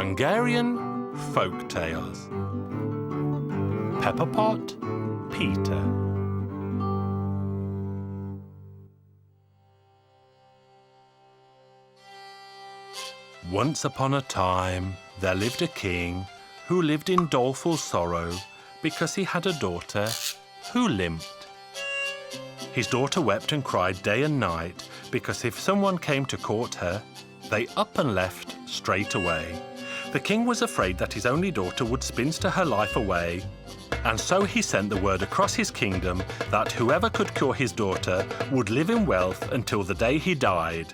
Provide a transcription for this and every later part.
Hungarian Folk Tales. Pepperpot Peter. Once upon a time, there lived a king who lived in doleful sorrow because he had a daughter who limped. His daughter wept and cried day and night because if someone came to court her, they up and left straight away. The king was afraid that his only daughter would spinster her life away, and so he sent the word across his kingdom that whoever could cure his daughter would live in wealth until the day he died.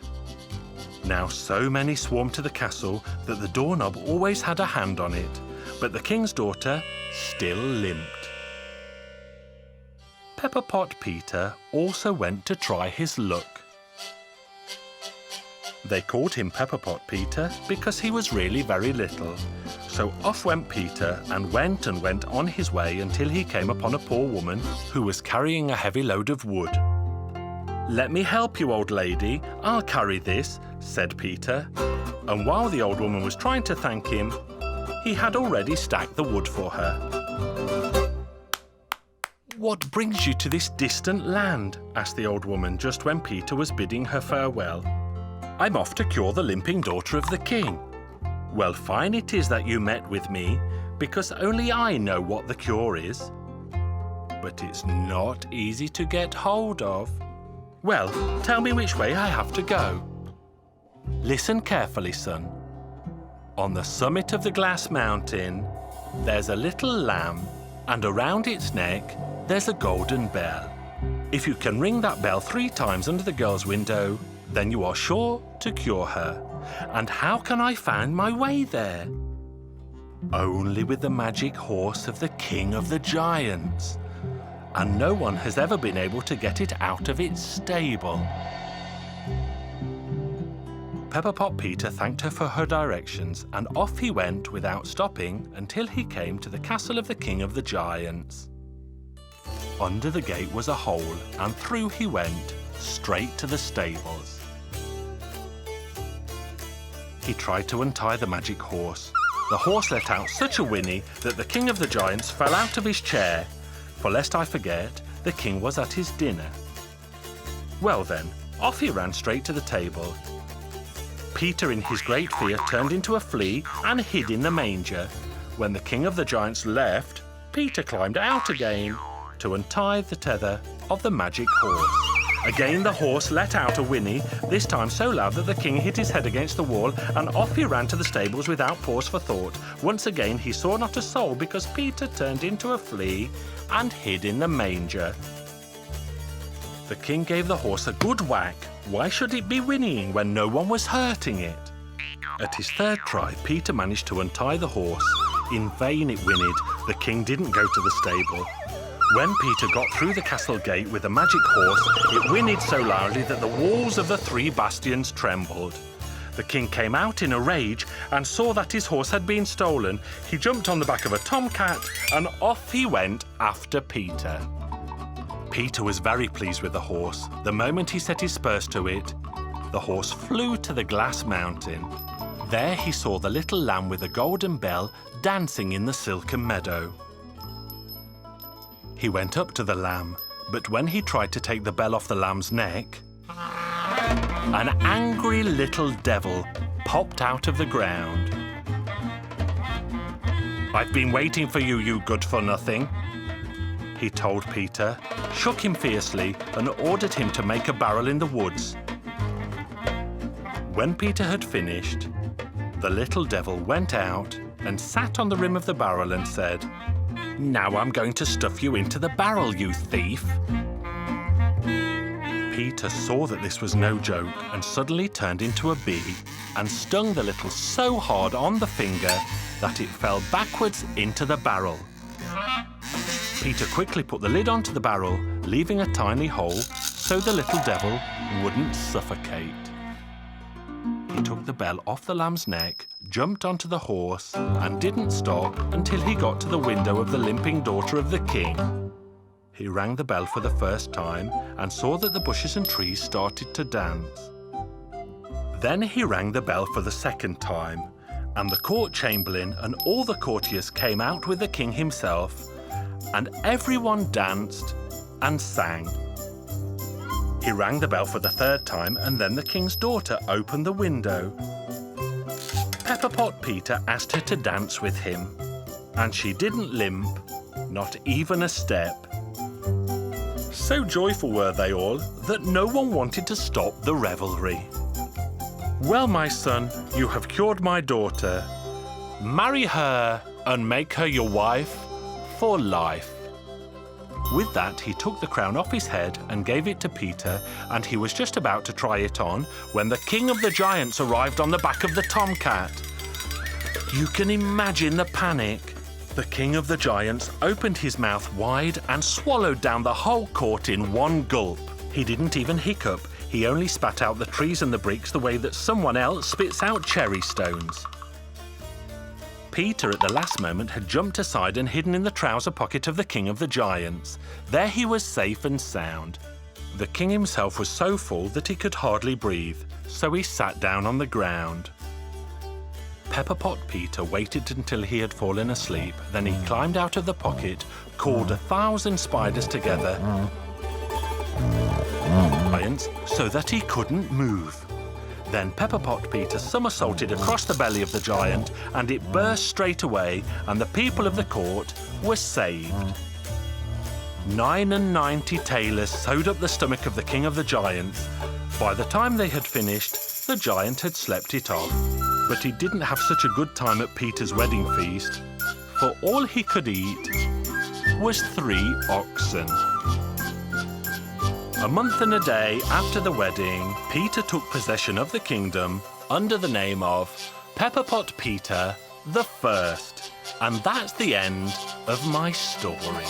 Now so many swarmed to the castle that the doorknob always had a hand on it, but the king's daughter still limped. Pepperpot Peter also went to try his luck. They called him Pepperpot Peter because he was really very little. So off went Peter and went on his way until he came upon a poor woman who was carrying a heavy load of wood. "Let me help you, old lady. I'll carry this," said Peter. And while the old woman was trying to thank him, he had already stacked the wood for her. "What brings you to this distant land?" asked the old woman just when Peter was bidding her farewell. "I'm off to cure the limping daughter of the king." "Well, fine it is that you met with me, because only I know what the cure is. But it's not easy to get hold of." "Well, tell me which way I have to go." "Listen carefully, son. On the summit of the glass mountain, there's a little lamb, and around its neck, there's a golden bell. If you can ring that bell 3 times under the girl's window, then you are sure to cure her. And how can I find my way there?" "Only with the magic horse of the king of the giants. And no one has ever been able to get it out of its stable." Pepperpot Peter thanked her for her directions, and off he went without stopping until he came to the castle of the king of the giants. Under the gate was a hole, and through he went, straight to the stables. He tried to untie the magic horse. The horse let out such a whinny that the king of the giants fell out of his chair. For lest I forget, the king was at his dinner. Well then, off he ran straight to the table. Peter, in his great fear, turned into a flea and hid in the manger. When the king of the giants left, Peter climbed out again to untie the tether of the magic horse. Again the horse let out a whinny, this time so loud that the king hit his head against the wall, and off he ran to the stables without pause for thought. Once again he saw not a soul because Peter turned into a flea and hid in the manger. The king gave the horse a good whack. Why should it be whinnying when no one was hurting it? At his 3rd try, Peter managed to untie the horse. In vain it whinnied. The king didn't go to the stable. When Peter got through the castle gate with the magic horse, it whinnied so loudly that the walls of the 3 bastions trembled. The king came out in a rage and saw that his horse had been stolen. He jumped on the back of a tomcat and off he went after Peter. Peter was very pleased with the horse. The moment he set his spurs to it, the horse flew to the glass mountain. There he saw the little lamb with the golden bell dancing in the silken meadow. He went up to the lamb, but when he tried to take the bell off the lamb's neck, an angry little devil popped out of the ground. "I've been waiting for you, you good-for-nothing," he told Peter, shook him fiercely, and ordered him to make a barrel in the woods. When Peter had finished, the little devil went out and sat on the rim of the barrel and said, "Now I'm going to stuff you into the barrel, you thief." Peter saw that this was no joke and suddenly turned into a bee and stung the little so hard on the finger that it fell backwards into the barrel. Peter quickly put the lid onto the barrel, leaving a tiny hole so the little devil wouldn't suffocate. He took the bell off the lamb's neck, jumped onto the horse, and didn't stop until he got to the window of the limping daughter of the king. He rang the bell for the first time and saw that the bushes and trees started to dance. Then he rang the bell for the second time, And the court chamberlain and all the courtiers came out with the king himself, and everyone danced and sang. He rang the bell for the third time, and then the king's daughter opened the window. Pepperpot Peter asked her to dance with him, and she didn't limp, not even a step. So joyful were they all that no one wanted to stop the revelry. Well, my son, you have cured my daughter. Marry her and make her your wife for life. With that, he took the crown off his head and gave it to Peter, and he was just about to try it on when the king of the giants arrived on the back of the tomcat. You can imagine the panic. The king of the giants opened his mouth wide and swallowed down the whole court in one gulp. He didn't even hiccup. He only spat out the trees and the bricks the way that someone else spits out cherry stones. Peter, at the last moment, had jumped aside and hidden in the trouser pocket of the king of the giants. There he was safe and sound. The king himself was so full that he could hardly breathe, so he sat down on the ground. Pepperpot Peter waited until he had fallen asleep. Then he climbed out of the pocket, called 1,000 spiders together, so that he couldn't move. Then Pepperpot Peter somersaulted across the belly of the giant, and it burst straight away, and the people of the court were saved. 99 tailors sewed up the stomach of the king of the giants. By the time they had finished, the giant had slept it off. But he didn't have such a good time at Peter's wedding feast, for all he could eat was 3 oxen. A month and a day after the wedding, Peter took possession of the kingdom under the name of Pepperpot Peter the First. And that's the end of my story.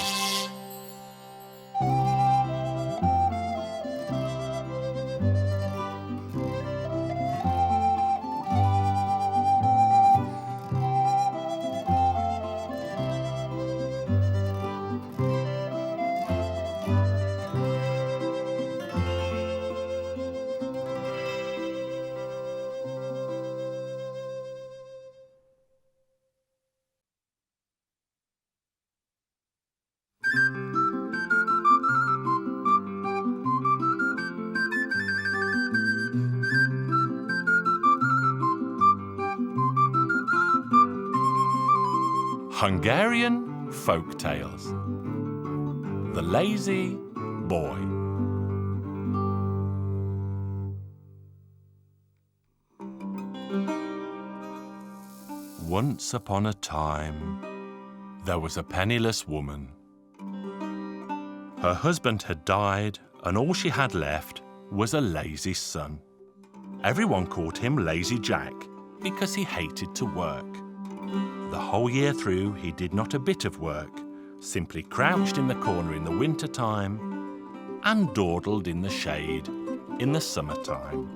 Hungarian Folk Tales. The Lazy Boy. Once upon a time, there was a penniless woman. Her husband had died, and all she had left was a lazy son. Everyone called him Lazy Jack because he hated to work. The whole year through, he did not a bit of work, simply crouched in the corner in the winter time and dawdled in the shade in the summertime.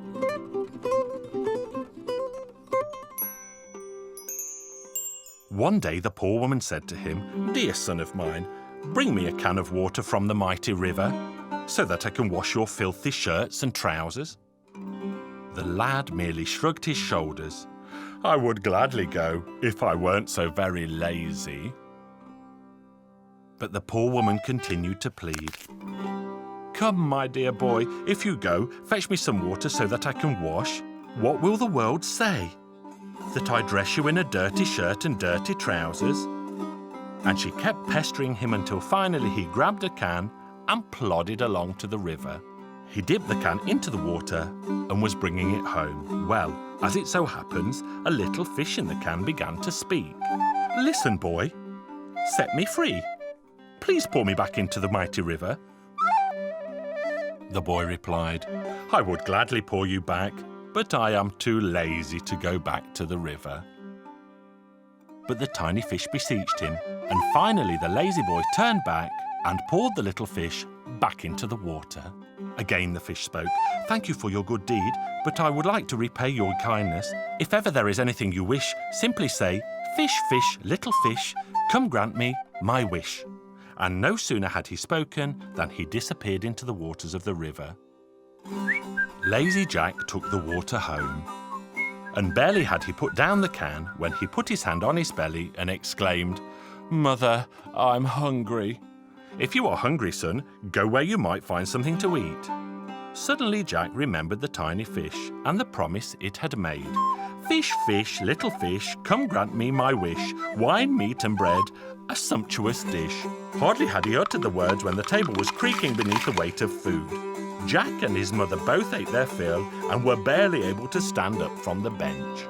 One day the poor woman said to him, "Dear son of mine, bring me a can of water from the mighty river so that I can wash your filthy shirts and trousers." The lad merely shrugged his shoulders. "I would gladly go if I weren't so very lazy." But the poor woman continued to plead. "Come, my dear boy, if you go, fetch me some water so that I can wash. What will the world say? That I dress you in a dirty shirt and dirty trousers?" And she kept pestering him until finally he grabbed a can and plodded along to the river. He dipped the can into the water and was bringing it home. Well, as it so happens, a little fish in the can began to speak. "Listen, boy, set me free. Please pour me back into the mighty river." The boy replied, "I would gladly pour you back, but I am too lazy to go back to the river." But the tiny fish beseeched him, and finally the lazy boy turned back and poured the little fish back into the water. Again the fish spoke. "Thank you for your good deed, but I would like to repay your kindness. If ever there is anything you wish, simply say, 'Fish, fish, little fish, come grant me my wish.'" And no sooner had he spoken than he disappeared into the waters of the river. Lazy Jack took the water home. and barely had he put down the can when he put his hand on his belly and exclaimed, "Mother, I'm hungry." "If you are hungry, son, go where you might find something to eat." Suddenly Jack remembered the tiny fish and the promise it had made. "Fish, fish, little fish, come grant me my wish, wine, meat and bread, a sumptuous dish." Hardly had he uttered the words when the table was creaking beneath the weight of food. Jack and his mother both ate their fill and were barely able to stand up from the bench.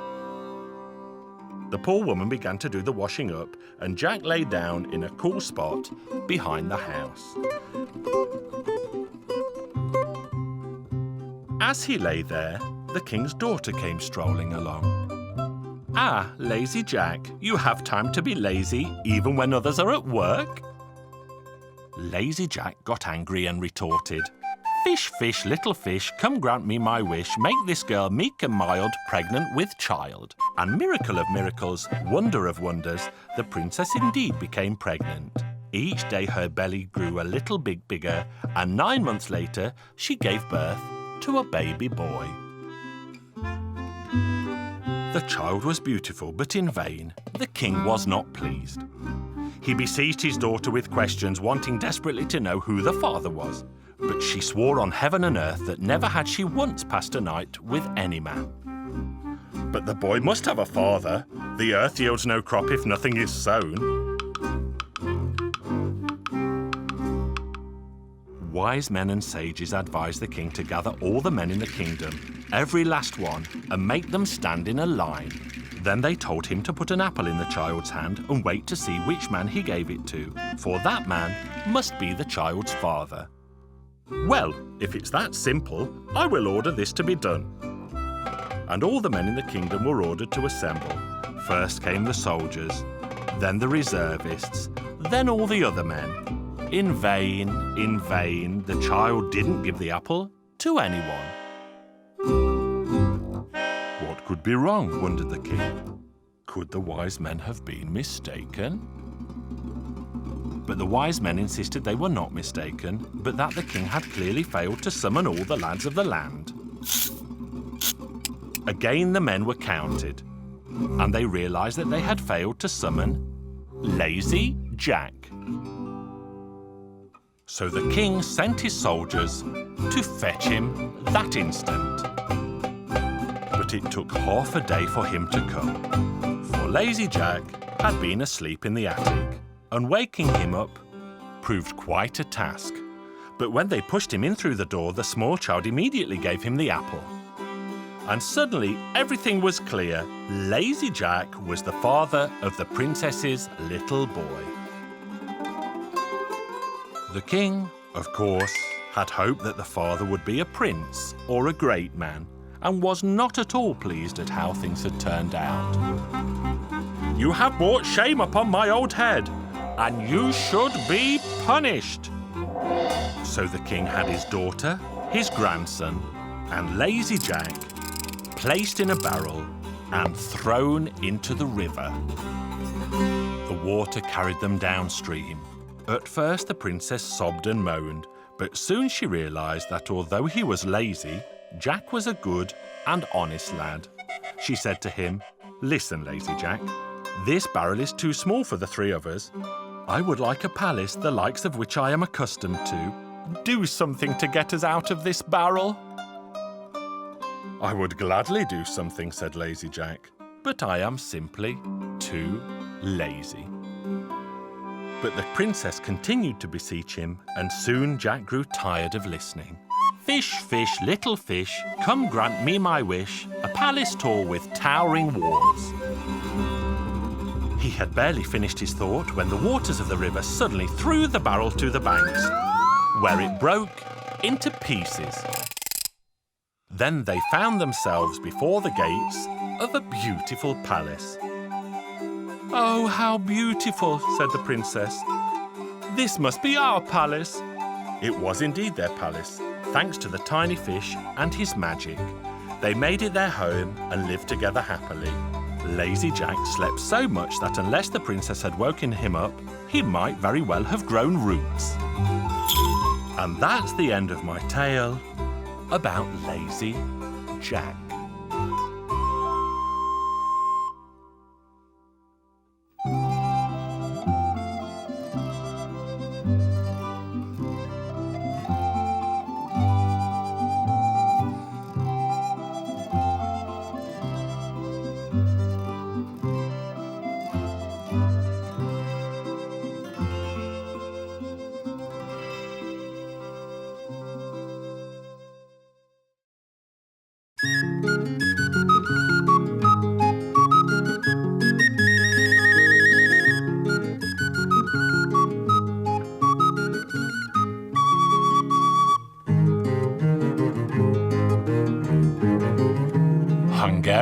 The poor woman began to do the washing up, and Jack lay down in a cool spot behind the house. As he lay there, the king's daughter came strolling along. "Ah, lazy Jack, you have time to be lazy even when others are at work?" Lazy Jack got angry and retorted, "Fish, fish, little fish, come grant me my wish, make this girl meek and mild, pregnant with child." And miracle of miracles, wonder of wonders, the princess indeed became pregnant. Each day her belly grew a little bit bigger, and 9 months later she gave birth to a baby boy. The child was beautiful, but in vain. The king was not pleased. He besieged his daughter with questions, wanting desperately to know who the father was. But she swore on heaven and earth that never had she once passed a night with any man. "But the boy must have a father. The earth yields no crop if nothing is sown." Wise men and sages advised the king to gather all the men in the kingdom, every last one, and make them stand in a line. Then they told him to put an apple in the child's hand and wait to see which man he gave it to, for that man must be the child's father. "Well, if it's that simple, I will order this to be done." And all the men in the kingdom were ordered to assemble. First came the soldiers, then the reservists, then all the other men. In vain, the child didn't give the apple to anyone. What could be wrong, wondered the king. Could the wise men have been mistaken? But the wise men insisted they were not mistaken, but that the king had clearly failed to summon all the lads of the land. Again the men were counted, and they realized that they had failed to summon Lazy Jack. So the king sent his soldiers to fetch him that instant. But it took half a day for him to come, for Lazy Jack had been asleep in the attic, and waking him up proved quite a task. But when they pushed him in through the door, the small child immediately gave him the apple. And suddenly everything was clear. Lazy Jack was the father of the princess's little boy. The king, of course, had hoped that the father would be a prince or a great man, and was not at all pleased at how things had turned out. "You have brought shame upon my old head, and you should be punished." So the king had his daughter, his grandson, and Lazy Jack placed in a barrel and thrown into the river. The water carried them downstream. At first the princess sobbed and moaned, but soon she realized that although he was lazy, Jack was a good and honest lad. She said to him, "Listen, Lazy Jack, this barrel is too small for the three of us. I would like a palace the likes of which I am accustomed to. Do something to get us out of this barrel." "I would gladly do something," said Lazy Jack, "but I am simply too lazy." But the princess continued to beseech him, and soon Jack grew tired of listening. "Fish, fish, little fish, come grant me my wish, a palace tall with towering walls." He had barely finished his thought when the waters of the river suddenly threw the barrel to the banks, where it broke into pieces. Then they found themselves before the gates of a beautiful palace. "Oh, how beautiful," said the princess. "This must be our palace." It was indeed their palace, thanks to the tiny fish and his magic. They made it their home and lived together happily. Lazy Jack slept so much that unless the princess had woken him up, he might very well have grown roots. And that's the end of my tale about Lazy Jack.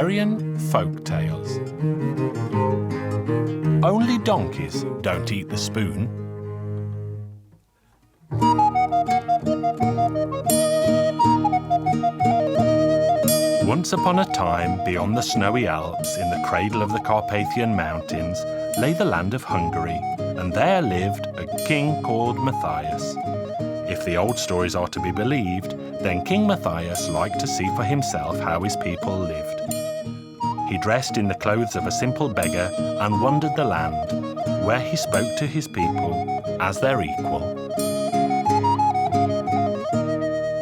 Hungarian Folk Tales. Only donkeys don't eat the spoon. Once upon a time, beyond the snowy Alps, in the cradle of the Carpathian Mountains, lay the land of Hungary, and there lived a king called Matthias. If the old stories are to be believed, then King Matthias liked to see for himself how his people lived. He dressed in the clothes of a simple beggar and wandered the land, where he spoke to his people as their equal.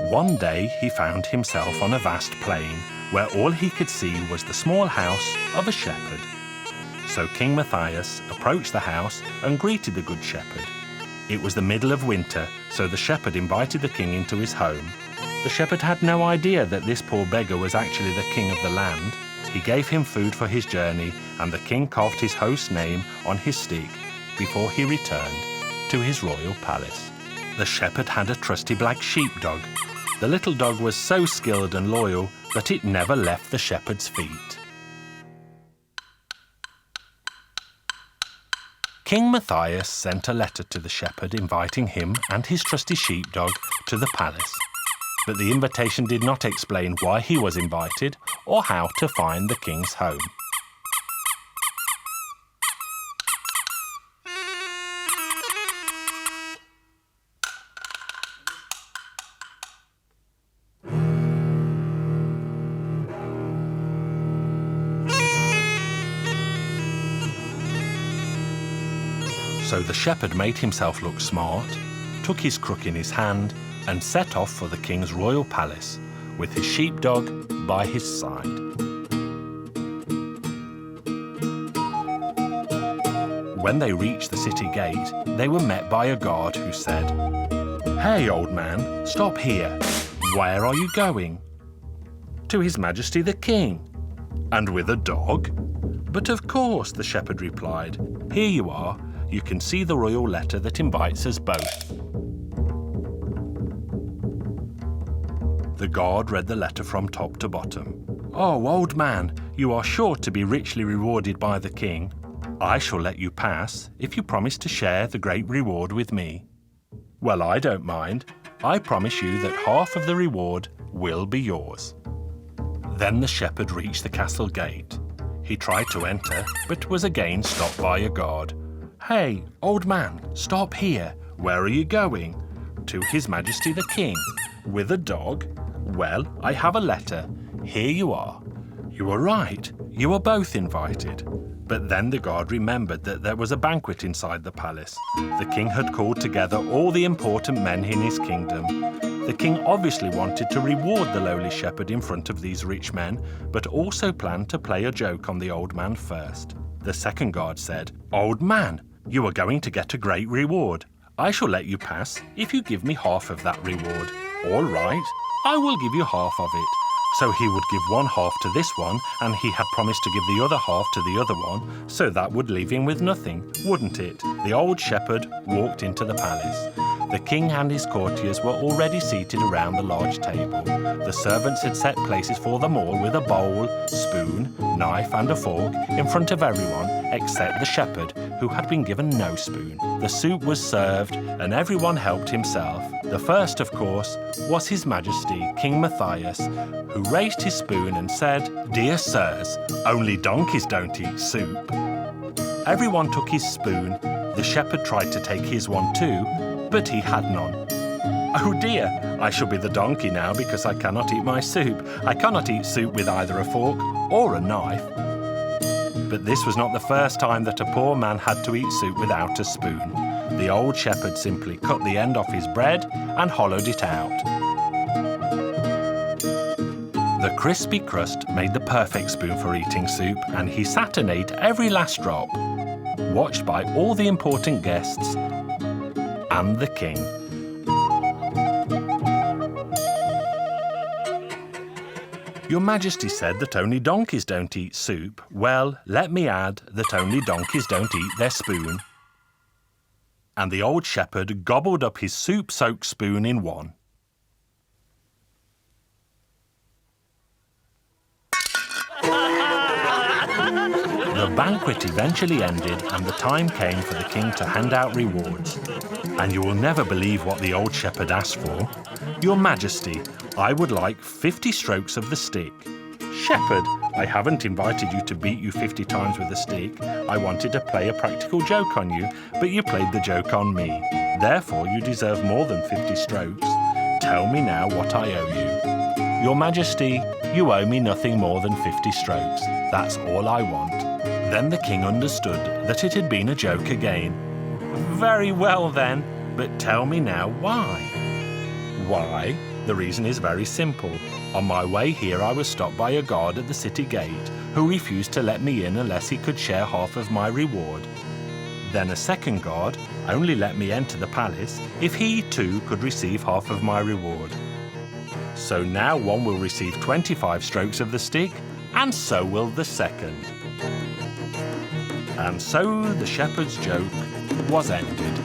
One day he found himself on a vast plain, where all he could see was the small house of a shepherd. So King Matthias approached the house and greeted the good shepherd. It was the middle of winter, so the shepherd invited the king into his home. The shepherd had no idea that this poor beggar was actually the king of the land. He gave him food for his journey, and the king carved his host's name on his stick before he returned to his royal palace. The shepherd had a trusty black sheepdog. The little dog was so skilled and loyal that it never left the shepherd's feet. King Matthias sent a letter to the shepherd inviting him and his trusty sheepdog to the palace. But the invitation did not explain why he was invited or how to find the king's home. So the shepherd made himself look smart, took his crook in his hand, and set off for the king's royal palace, with his sheepdog by his side. When they reached the city gate, they were met by a guard who said, "Hey, old man, stop here. Where are you going?" "To His Majesty the King." "And with a dog?" "But of course," the shepherd replied. "Here you are. You can see the royal letter that invites us both." The guard read the letter from top to bottom. "Oh, old man, you are sure to be richly rewarded by the king. I shall let you pass if you promise to share the great reward with me." "Well, I don't mind. I promise you that half of the reward will be yours." Then the shepherd reached the castle gate. He tried to enter, but was again stopped by a guard. "Hey, old man, stop here. Where are you going?" "To His Majesty the King." "With a dog?" "Well, I have a letter. Here you are." "You were right. You were both invited." But then the guard remembered that there was a banquet inside the palace. The king had called together all the important men in his kingdom. The king obviously wanted to reward the lowly shepherd in front of these rich men, but also planned to play a joke on the old man first. The second guard said, "Old man, you are going to get a great reward. I shall let you pass if you give me half of that reward." "All right, I will give you half of it." So he would give one half to this one, and he had promised to give the other half to the other one, so that would leave him with nothing, wouldn't it? The old shepherd walked into the palace. The king and his courtiers were already seated around the large table. The servants had set places for them all with a bowl, spoon, knife and a fork in front of everyone except the shepherd, who had been given no spoon. The soup was served and everyone helped himself. The first, of course, was His Majesty King Matthias, who raised his spoon and said, "Dear sirs, only donkeys don't eat soup." Everyone took his spoon. The shepherd tried to take his one too, but he had none. "Oh dear, I shall be the donkey now because I cannot eat my soup. I cannot eat soup with either a fork or a knife." But this was not the first time that a poor man had to eat soup without a spoon. The old shepherd simply cut the end off his bread and hollowed it out. The crispy crust made the perfect spoon for eating soup, and he sat and ate every last drop, watched by all the important guests and the king. Your Majesty said that only donkeys don't eat soup. Well, let me add that only donkeys don't eat their spoon. And the old shepherd gobbled up his soup-soaked spoon in one. banquet eventually ended and the time came for the king to hand out rewards. And you will never believe what the old shepherd asked for. "Your Majesty, I would like 50 strokes of the stick." "Shepherd, I haven't invited you to beat you 50 times with a stick. I wanted to play a practical joke on you, but you played the joke on me. Therefore, you deserve more than 50 strokes. Tell me now what I owe you." "Your Majesty, you owe me nothing more than 50 strokes. That's all I want." Then the king understood that it had been a joke again. "Very well then, but tell me now why." "Why? The reason is very simple. On my way here I was stopped by a guard at the city gate who refused to let me in unless he could share half of my reward. Then a second guard only let me enter the palace if he too could receive half of my reward. So now one will receive 25 strokes of the stick, and so will the second." And so the shepherd's joke was ended.